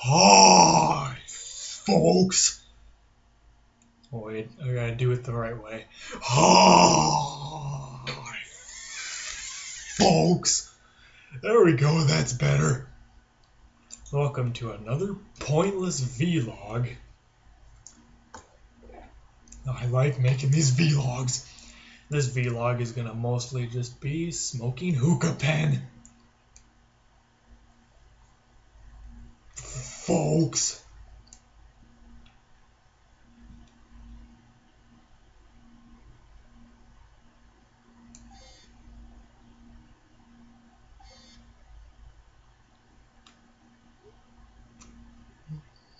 Hi, folks. Oh, wait, I gotta do it the right way. Hi, folks. There we go, that's better. Welcome to another pointless vlog. I like making these vlogs. This vlog is gonna mostly just be smoking hookah pen. Folks.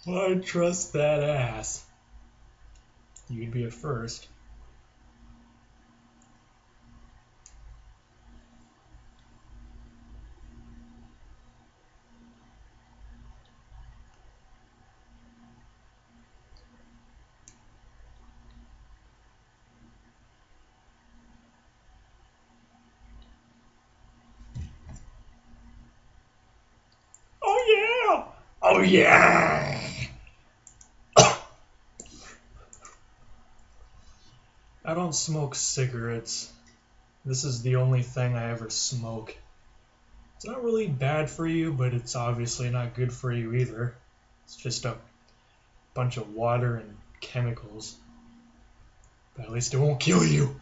I trust that ass. You'd be a first. Oh yeah! Oh yeah! I don't smoke cigarettes. This is the only thing I ever smoke. It's not really bad for you, but it's obviously not good for you either. It's just a bunch of water and chemicals. But at least it won't kill you.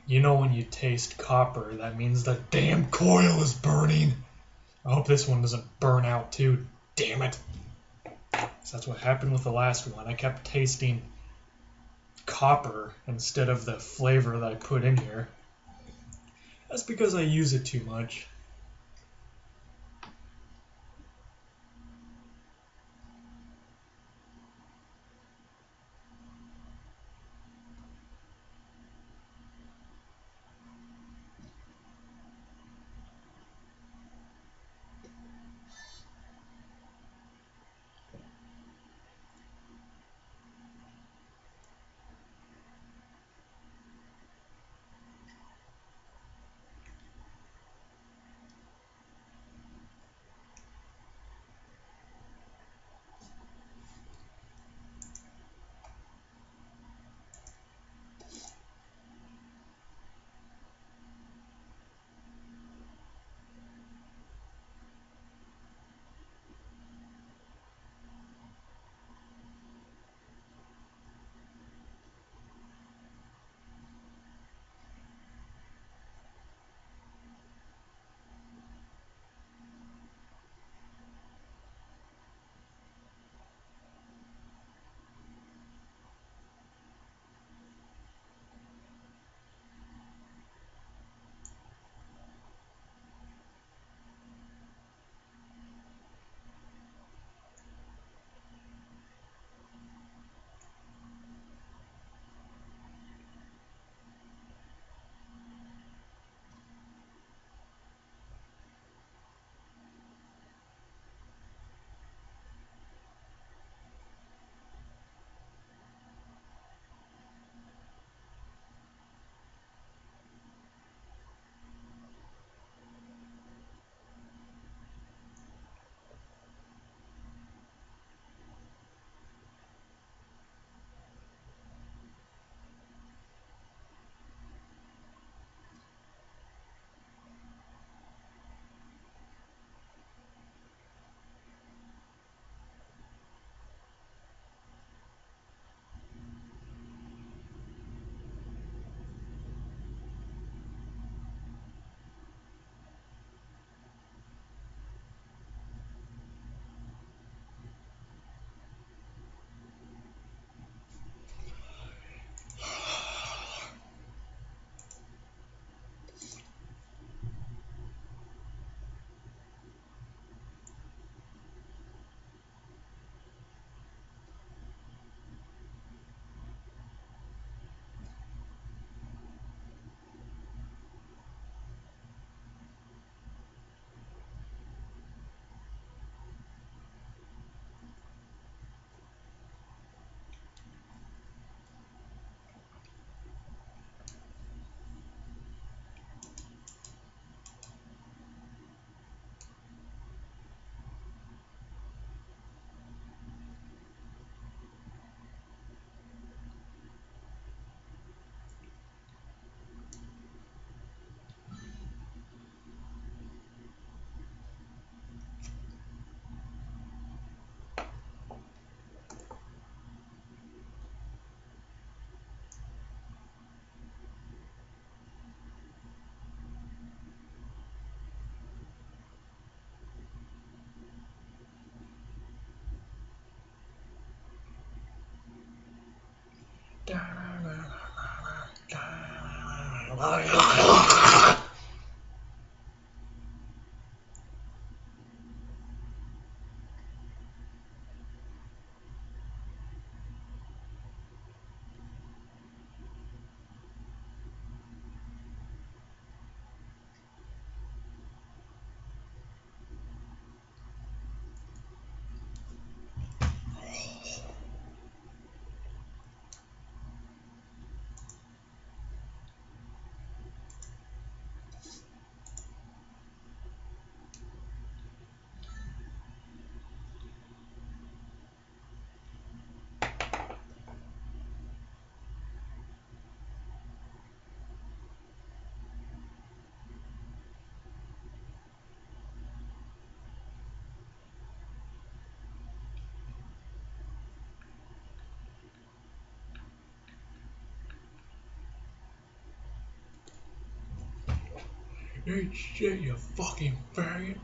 You know when you taste copper, that means the damn coil is burning. I hope this one doesn't burn out too. Damn it. So that's what happened with the last one. I kept tasting copper instead of the flavor that I put in here. That's because I use it too much. Hey shit, you fucking faggot.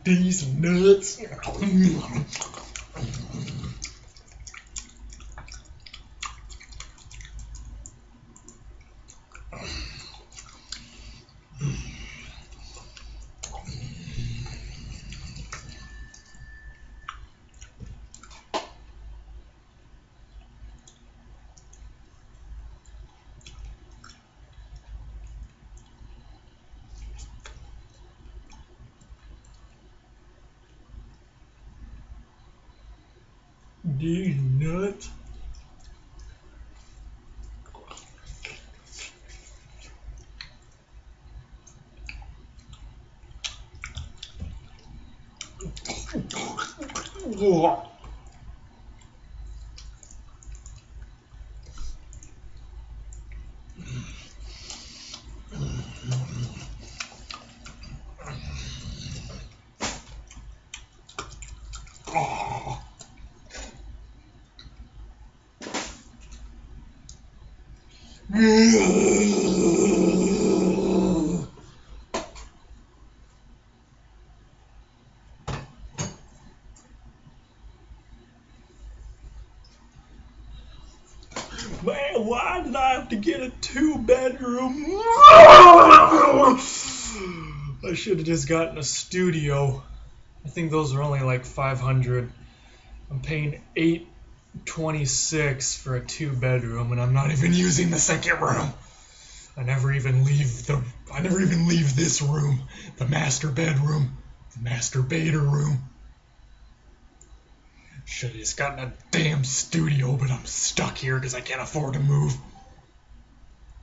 These nuts. These nuts. Man, why did I have to get a 2-bedroom? I should have just gotten a studio. I think those are only like $500. I'm paying $826 for a 2-bedroom, and I'm not even using the second room. I never even leave this room, the master bedroom, the masturbator room. Should have just gotten a damn studio, but I'm stuck here because I can't afford to move.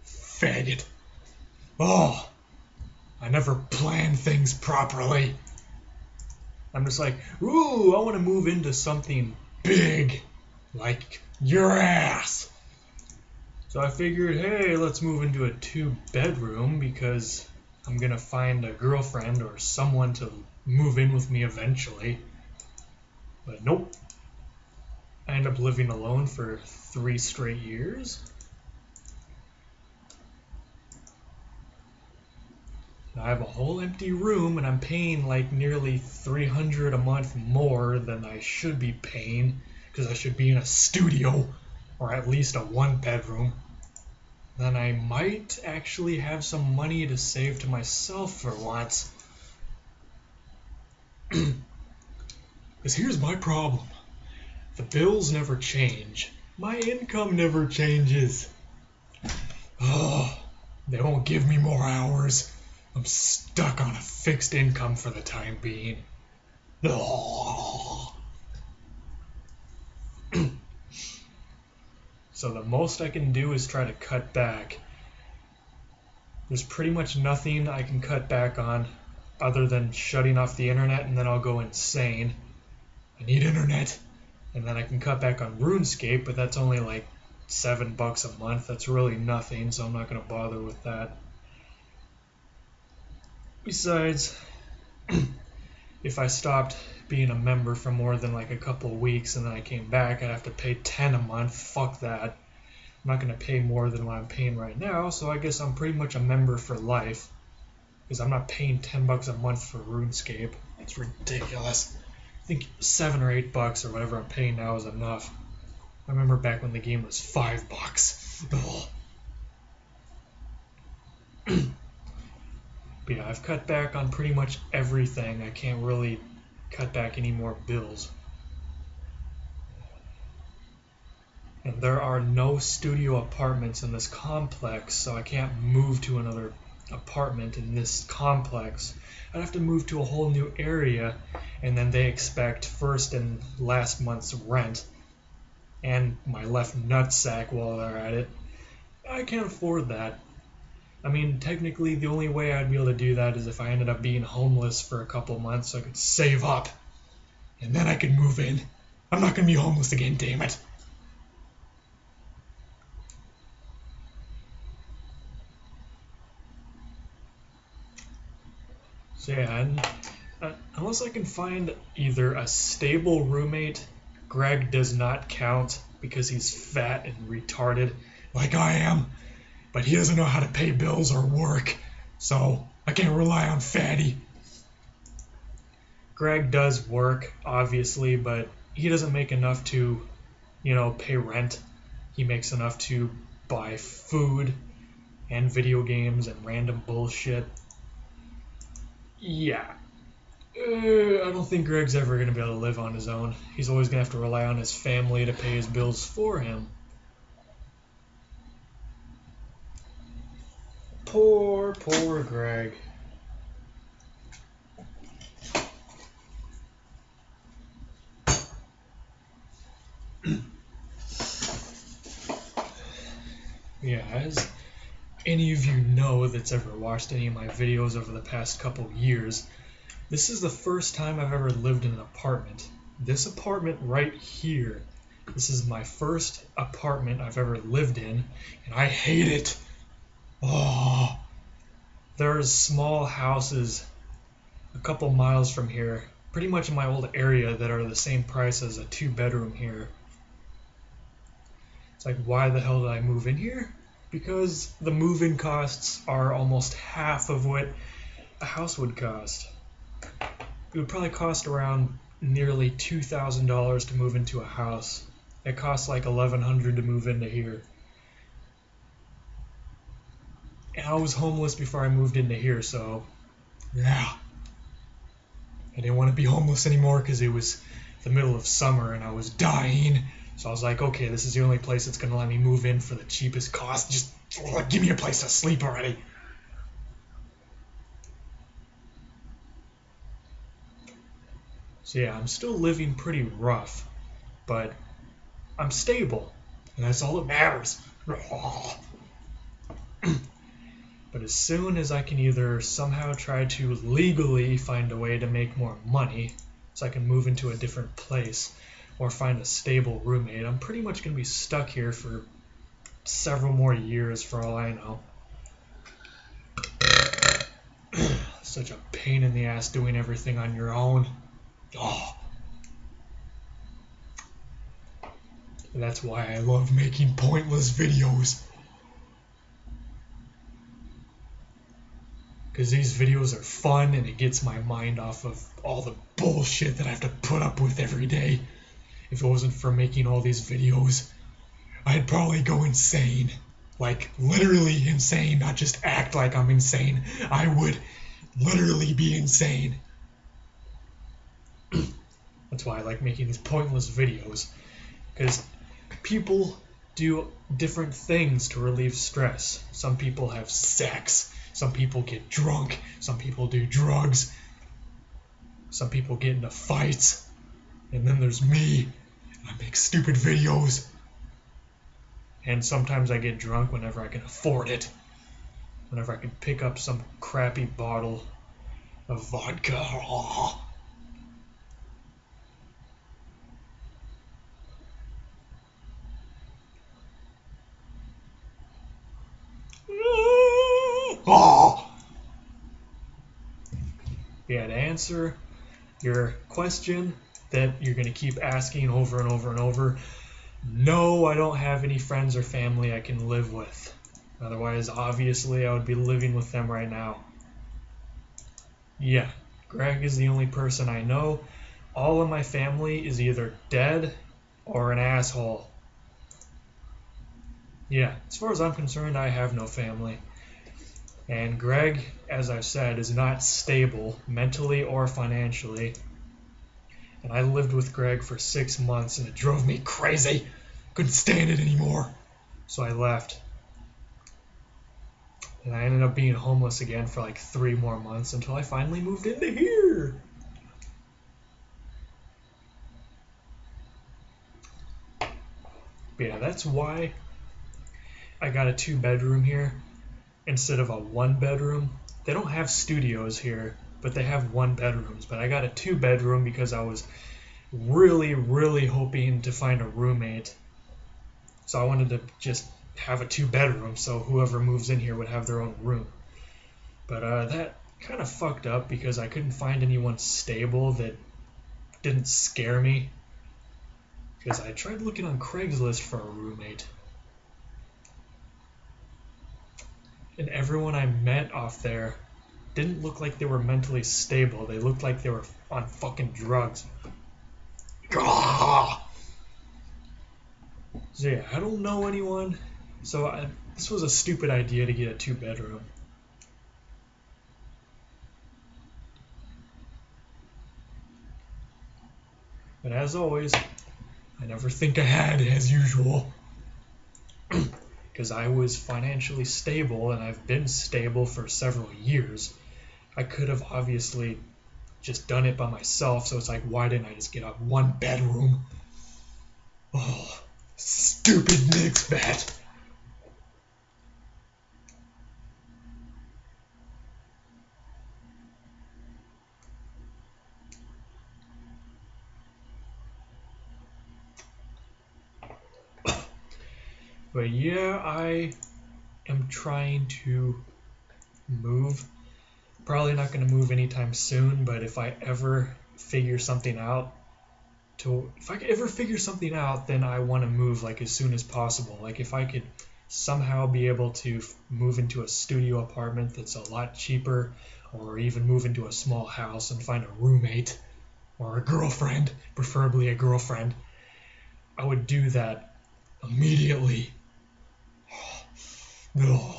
Faggot. Oh, I never plan things properly. I'm just like, ooh, I want to move into something big, like your ass. So I figured, hey, let's move into a 2-bedroom because I'm going to find a girlfriend or someone to move in with me eventually. But nope. I end up living alone for 3 straight years. I have a whole empty room, and I'm paying like nearly $300 a month more than I should be paying, because I should be in a studio, or at least a 1-bedroom. Then I might actually have some money to save to myself for once. Because here's my problem. The bills never change. My income never changes. Oh, they won't give me more hours. I'm stuck on a fixed income for the time being. Oh. So the most I can do is try to cut back. There's pretty much nothing I can cut back on other than shutting off the internet, and then I'll go insane. I need internet. And then I can cut back on RuneScape, but that's only like $7 a month. That's really nothing, so I'm not going to bother with that. Besides, if I stopped being a member for more than like a couple of weeks and then I came back, I'd have to pay $10 a month. Fuck that. I'm not going to pay more than what I'm paying right now, so I guess I'm pretty much a member for life. Because I'm not paying $10 a month for RuneScape. It's ridiculous. I think $7 or $8 or whatever I'm paying now is enough. I remember back when the game was $5. But yeah, I've cut back on pretty much everything. I can't really cut back any more bills. And there are no studio apartments in this complex, so I can't move to another apartment in this complex. I'd have to move to a whole new area, and then they expect first and last month's rent and my left nutsack while they're at it. I can't afford that. I mean, technically the only way I'd be able to do that is if I ended up being homeless for a couple months so I could save up, and then I could move in. I'm not going to be homeless again, damn it. So yeah, and, unless I can find either a stable roommate, Greg does not count because he's fat and retarded like I am, but he doesn't know how to pay bills or work, so I can't rely on Fatty. Greg does work, obviously, but he doesn't make enough to, pay rent. He makes enough to buy food and video games and random bullshit. Yeah. I don't think Greg's ever going to be able to live on his own. He's always going to have to rely on his family to pay his bills for him. Poor Greg. Yeah, as any of you know that's ever watched any of my videos over the past couple years, this is the first time I've ever lived in an apartment. This apartment right here, this is my first apartment I've ever lived in, and I hate it. Oh, there's small houses a couple miles from here, pretty much in my old area, that are the same price as a 2-bedroom here. It's like, why the hell did I move in here? Because the move-in costs are almost half of what a house would cost. It would probably cost around nearly $2,000 to move into a house. It costs like $1,100 to move into here. And I was homeless before I moved into here, so yeah. I didn't want to be homeless anymore because it was the middle of summer and I was dying. So I was like, okay, this is the only place that's going to let me move in for the cheapest cost. Just give me a place to sleep already. So yeah, I'm still living pretty rough, but I'm stable, and that's all that matters. But as soon as I can either somehow try to legally find a way to make more money, so I can move into a different place, or find a stable roommate, I'm pretty much going to be stuck here for several more years for all I know. Such a pain in the ass doing everything on your own. Oh. That's why I love making pointless videos. Because these videos are fun and it gets my mind off of all the bullshit that I have to put up with every day. If it wasn't for making all these videos, I'd probably go insane. Like, literally insane, not just act like I'm insane. I would literally be insane. That's why I like making these pointless videos. Because people do different things to relieve stress. Some people have sex. Some people get drunk. Some people do drugs. Some people get into fights. And then there's me. I make stupid videos. And sometimes I get drunk whenever I can afford it. Whenever I can pick up some crappy bottle of vodka. Oh. Oh. Yeah, to answer your question that you're going to keep asking over and over and over, no, I don't have any friends or family I can live with. Otherwise, obviously, I would be living with them right now. Yeah, Greg is the only person I know. All of my family is either dead or an asshole. Yeah, as far as I'm concerned, I have no family. And Greg, as I've said, is not stable mentally or financially. And I lived with Greg for 6 months and it drove me crazy. Couldn't stand it anymore. So I left. And I ended up being homeless again for like 3 more months until I finally moved into here. But yeah, that's why I got a 2-bedroom here instead of a 1-bedroom. They don't have studios here, but they have 1-bedrooms. But I got a 2-bedroom because I was really, really hoping to find a roommate. So I wanted to just have a 2-bedroom so whoever moves in here would have their own room. But that kind of fucked up because I couldn't find anyone stable that didn't scare me. Because I tried looking on Craigslist for a roommate. And everyone I met off there didn't look like they were mentally stable. They looked like they were on fucking drugs. Gah! So yeah, I don't know anyone. So this was a stupid idea to get a 2-bedroom. But as always, I never think ahead as usual. Because I was financially stable and I've been stable for several years. I could have obviously just done it by myself, so it's like, why didn't I just get a 1-bedroom? Oh, stupid Nick's bet. But yeah, I am trying to move. Probably not going to move anytime soon, but if I ever figure something out, then I want to move like as soon as possible. Like if I could somehow be able to move into a studio apartment that's a lot cheaper, or even move into a small house and find a roommate or a girlfriend, preferably a girlfriend, I would do that immediately. Ugh.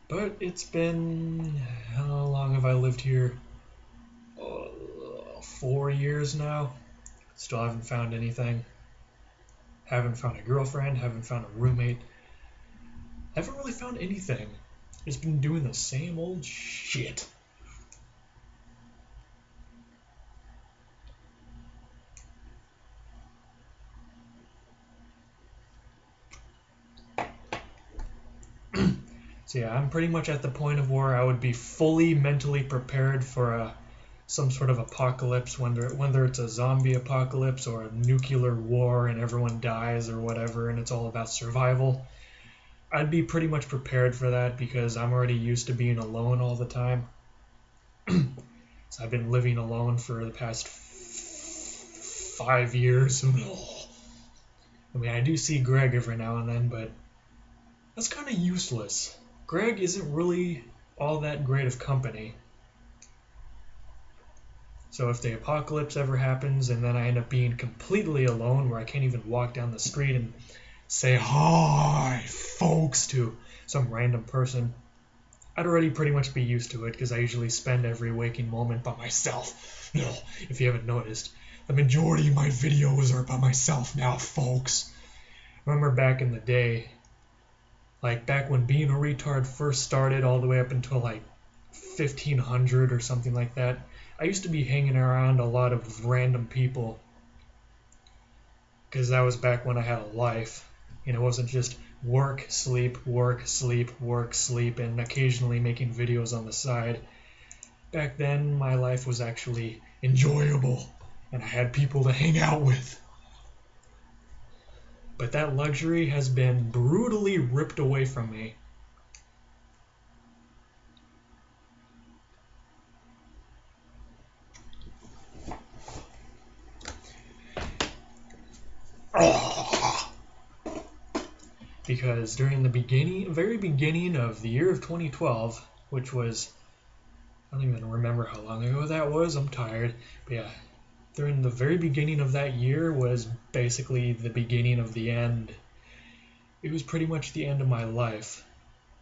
But it's been, how long have I lived here? 4 years now. Still haven't found anything. Haven't found a girlfriend, haven't found a roommate. Haven't really found anything. Just been doing the same old shit. So yeah, I'm pretty much at the point of where I would be fully mentally prepared for some sort of apocalypse, whether it's a zombie apocalypse or a nuclear war and everyone dies or whatever, and it's all about survival. I'd be pretty much prepared for that because I'm already used to being alone all the time. So I've been living alone for the past 5 years. I mean, I do see Greg every now and then, but that's kind of useless. Greg isn't really all that great of company. So if the apocalypse ever happens and then I end up being completely alone where I can't even walk down the street and say hi, folks, to some random person, I'd already pretty much be used to it because I usually spend every waking moment by myself. If you haven't noticed, the majority of my videos are by myself now, folks. Remember back in the day, like back when being a retard first started all the way up until like 1500 or something like that, I used to be hanging around a lot of random people because that was back when I had a life. And it wasn't just work, sleep, work, sleep, work, sleep, and occasionally making videos on the side. Back then, my life was actually enjoyable, and I had people to hang out with. But that luxury has been brutally ripped away from me. Because during the very beginning of the year of 2012, which was, I don't even remember how long ago that was, I'm tired, but yeah, during the very beginning of that year was basically the beginning of the end. It was pretty much the end of my life,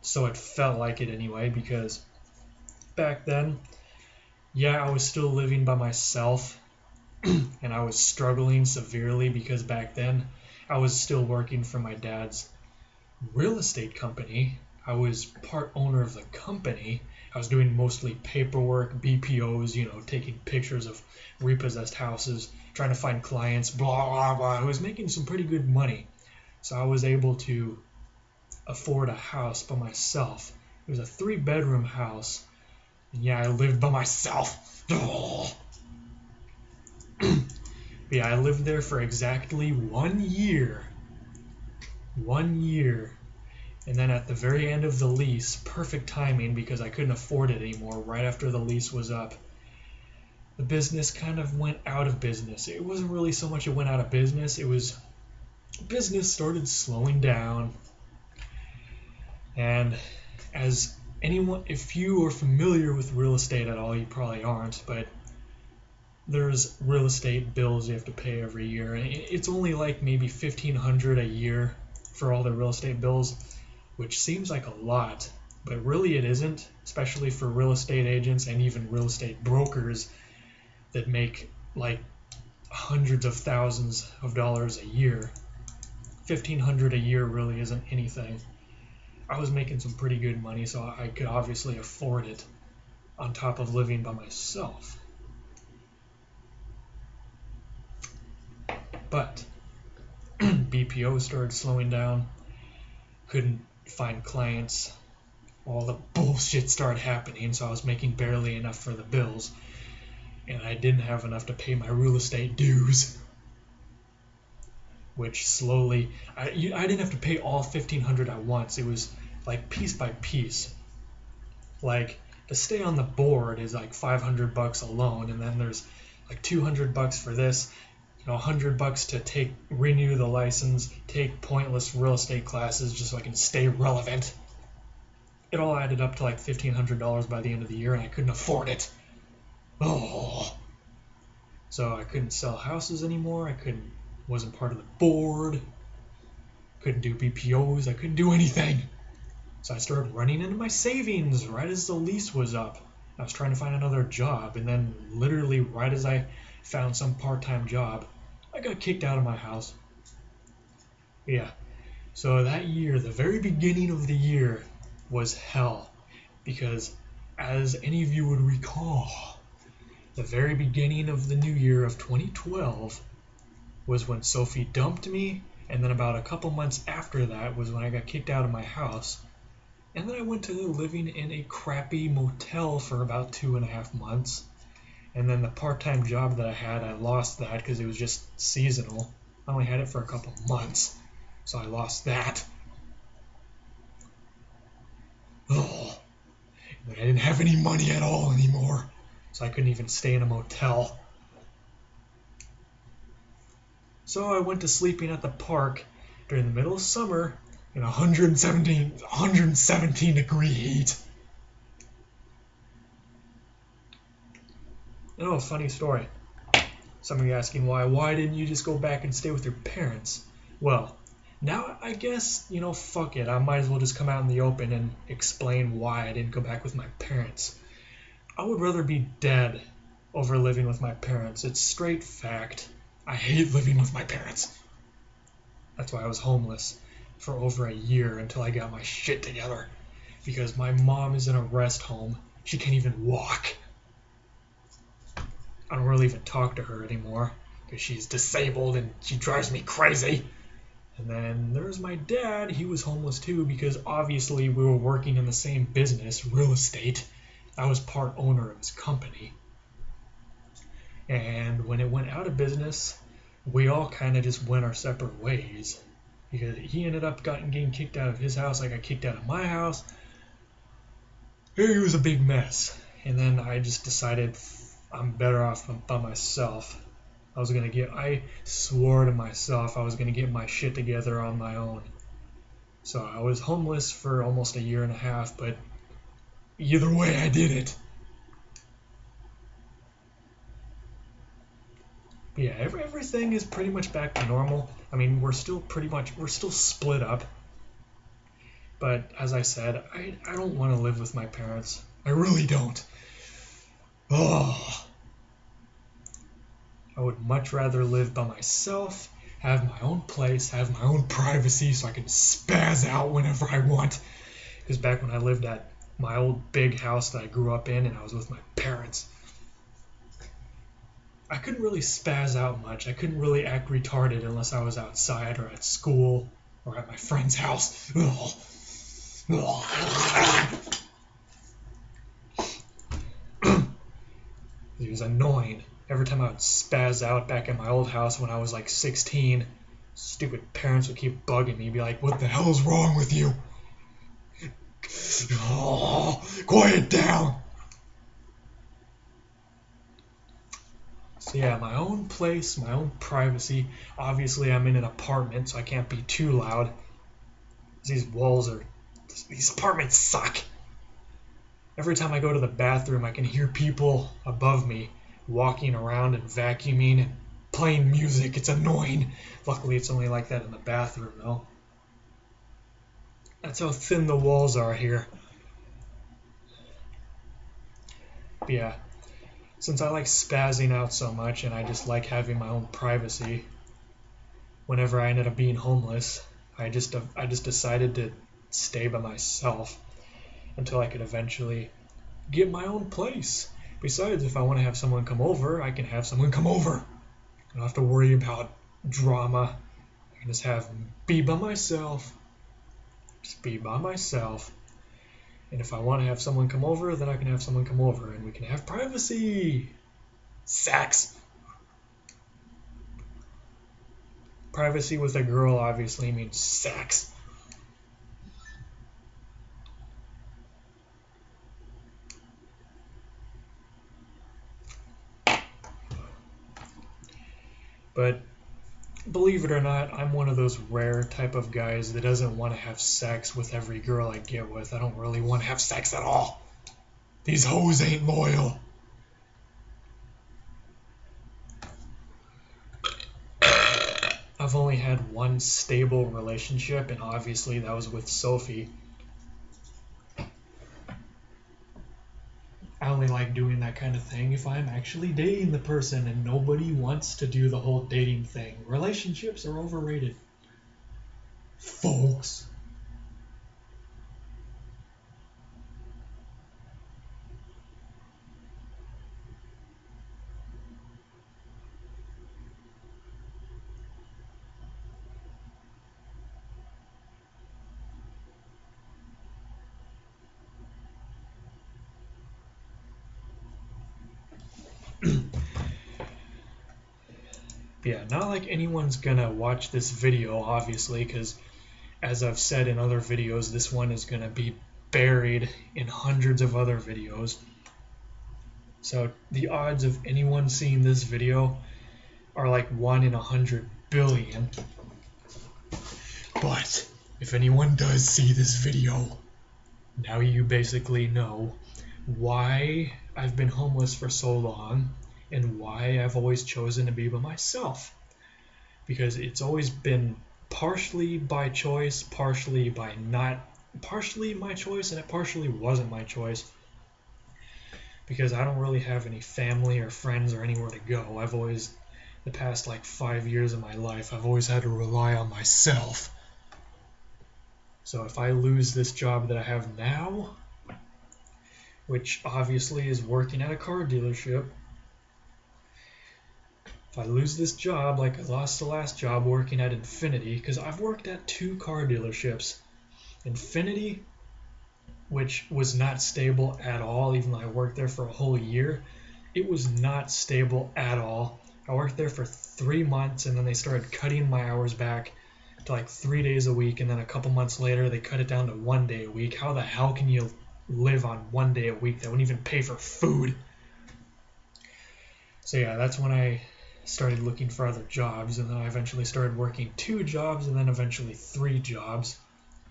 so it felt like it anyway, because back then, yeah, I was still living by myself, and I was struggling severely because back then I was still working for my dad's real estate company. I was part owner of the company. I was doing mostly paperwork, BPOs, taking pictures of repossessed houses, trying to find clients, blah, blah, blah. I was making some pretty good money. So I was able to afford a house by myself. It was a 3-bedroom house. And yeah, I lived by myself. Yeah, I lived there for exactly 1 year. 1 year. And then at the very end of the lease, perfect timing because I couldn't afford it anymore, right after the lease was up, the business kind of went out of business. It wasn't really so much it went out of business, it was business started slowing down. And as anyone, if you are familiar with real estate at all, you probably aren't, but there's real estate bills you have to pay every year. And it's only like maybe $1,500 a year for all the real estate bills, which seems like a lot, but really it isn't, especially for real estate agents and even real estate brokers that make like hundreds of thousands of dollars a year. $1,500 a year really isn't anything. I was making some pretty good money, so I could obviously afford it on top of living by myself. But BPO started slowing down, couldn't find clients, all the bullshit started happening, so I was making barely enough for the bills, and I didn't have enough to pay my real estate dues, which slowly, I didn't have to pay all $1,500 at once. It was like piece by piece. Like to stay on the board is like $500 alone, and then there's like $200 for this, $100 to renew the license, take pointless real estate classes just so I can stay relevant. It all added up to like $1,500 by the end of the year, and I couldn't afford it. Oh. So I couldn't sell houses anymore. Wasn't part of the board. Couldn't do BPOs. I couldn't do anything. So I started running into my savings right as the lease was up. I was trying to find another job, and then literally right as I found some part-time job, I got kicked out of my house. Yeah. So that year, the very beginning of the year, was hell. Because, as any of you would recall, the very beginning of the new year of 2012 was when Sophie dumped me, and then about a couple months after that was when I got kicked out of my house. And then I went to living in a crappy motel for about 2.5 months. And then the part-time job that I had, I lost that because it was just seasonal. I only had it for a couple months, so I lost that. Oh, and I didn't have any money at all anymore, so I couldn't even stay in a motel. So I went to sleeping at the park during the middle of summer in 117 degree heat. Oh, funny story. Some of you asking why didn't you just go back and stay with your parents? Well, now I guess, fuck it. I might as well just come out in the open and explain why I didn't go back with my parents. I would rather be dead over living with my parents. It's straight fact. I hate living with my parents. That's why I was homeless for over a year until I got my shit together. Because my mom is in a rest home. She can't even walk. I don't really even talk to her anymore because she's disabled and she drives me crazy. And then there's my dad. He was homeless too because obviously we were working in the same business, real estate. I was part owner of his company. And when it went out of business, we all kind of just went our separate ways. Because he ended up getting kicked out of his house. I got kicked out of my house. It was a big mess. And then I just decided I'm better off by myself. I swore to myself I was going to get my shit together on my own. So I was homeless for almost 1.5 years, but either way I did it. But yeah, everything is pretty much back to normal. I mean, we're still split up. But as I said, I don't want to live with my parents. I really don't. Oh. I would much rather live by myself, have my own place, have my own privacy so I can spaz out whenever I want. Because back when I lived at my old big house that I grew up in and I was with my parents, I couldn't really spaz out much. I couldn't really act retarded unless I was outside or at school or at my friend's house. It was annoying. Every time I would spaz out back at my old house when I was like 16, stupid parents would keep bugging me, be like, "What the hell is wrong with you? Oh, quiet down." So yeah, my own place, my own privacy. Obviously, I'm in an apartment, so I can't be too loud. These apartments suck. Every time I go to the bathroom, I can hear people above me walking around and vacuuming and playing music. It's annoying. Luckily, it's only like that in the bathroom, though. That's how thin the walls are here. But yeah, since I like spazzing out so much and I just like having my own privacy, whenever I ended up being homeless, I just decided to stay by myself until I could eventually get my own place. Besides, if I want to have someone come over, I can have someone come over. I don't have to worry about drama. I can just be by myself. Just be by myself. And if I want to have someone come over, then I can have someone come over, and we can have privacy. Sex. Privacy with a girl obviously means sex. But believe it or not, I'm one of those rare type of guys that doesn't want to have sex with every girl I get with. I don't really want to have sex at all. These hoes ain't loyal. I've only had one stable relationship, and obviously that was with Sophie. I only like doing that kind of thing if I'm actually dating the person, and nobody wants to do the whole dating thing. Relationships are overrated, folks. Yeah, not like anyone's gonna watch this video, obviously, because as I've said in other videos, this one is gonna be buried in hundreds of other videos. So the odds of anyone seeing this video are like 1 in 100 billion. But if anyone does see this video, now you basically know why I've been homeless for so long and why I've always chosen to be by myself. Because it's always been partially by choice, partially my choice, and it partially wasn't my choice. Because I don't really have any family or friends or anywhere to go. I've always, the past like 5 years of my life, I've always had to rely on myself. So if I lose this job that I have now, which obviously is working at a car dealership, if I lose this job, like I lost the last job working at Infinity, because I've worked at 2 car dealerships. Infinity, which was not stable at all, even though I worked there for a whole year. It was not stable at all. I worked there for 3 months, and then they started cutting my hours back to like 3 days a week, and then a couple months later they cut it down to 1 day a week. How the hell can you live on 1 day a week that wouldn't even pay for food? So yeah, that's when I started looking for other jobs, and then I eventually started working 2 jobs, and then eventually 3 jobs.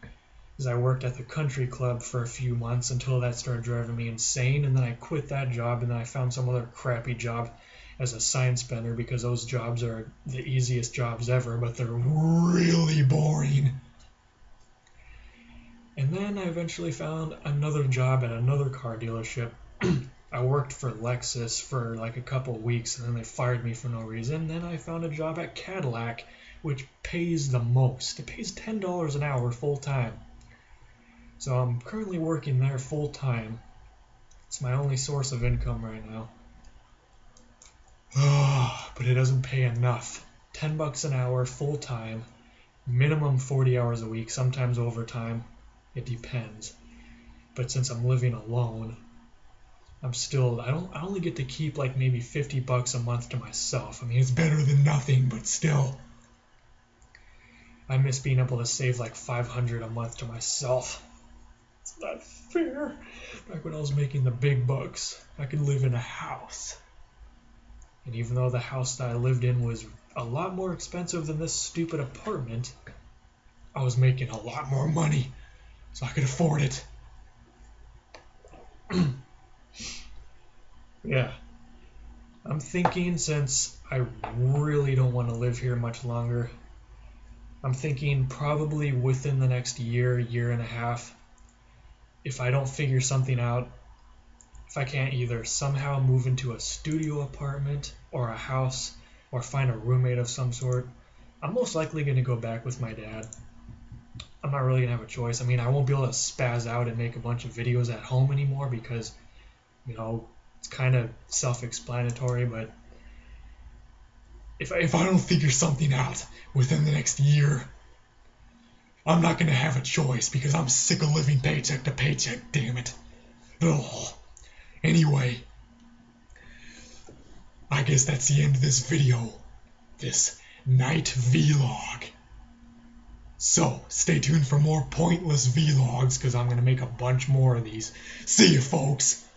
Because I worked at the country club for a few months until that started driving me insane, and then I quit that job, and then I found some other crappy job as a sign spinner, because those jobs are the easiest jobs ever, but they're really boring. And then I eventually found another job at another car dealership. I worked for Lexus for like a couple weeks, and then they fired me for no reason. Then I found a job at Cadillac, which pays the most. It pays $10 an hour full time. So I'm currently working there full time. It's my only source of income right now. But it doesn't pay enough. $10 an hour full time, minimum 40 hours a week, sometimes overtime. It depends. But since I'm living alone, I only get to keep like maybe $50 a month to myself. I mean, it's better than nothing, but still. I miss being able to save like $500 a month to myself. It's not fair. Back when I was making the big bucks, I could live in a house. And even though the house that I lived in was a lot more expensive than this stupid apartment, I was making a lot more money, so I could afford it. Yeah. I'm thinking, since I really don't want to live here much longer, I'm thinking probably within the next year, year and a half, if I don't figure something out, if I can't either somehow move into a studio apartment or a house or find a roommate of some sort, I'm most likely going to go back with my dad. I'm not really going to have a choice. I mean, I won't be able to spaz out and make a bunch of videos at home anymore because, you know, it's kind of self-explanatory, but if I don't figure something out within the next year, I'm not going to have a choice because I'm sick of living paycheck to paycheck, damn it. Ugh. Anyway, I guess that's the end of this video, this night vlog. So, stay tuned for more pointless vlogs because I'm going to make a bunch more of these. See you, folks.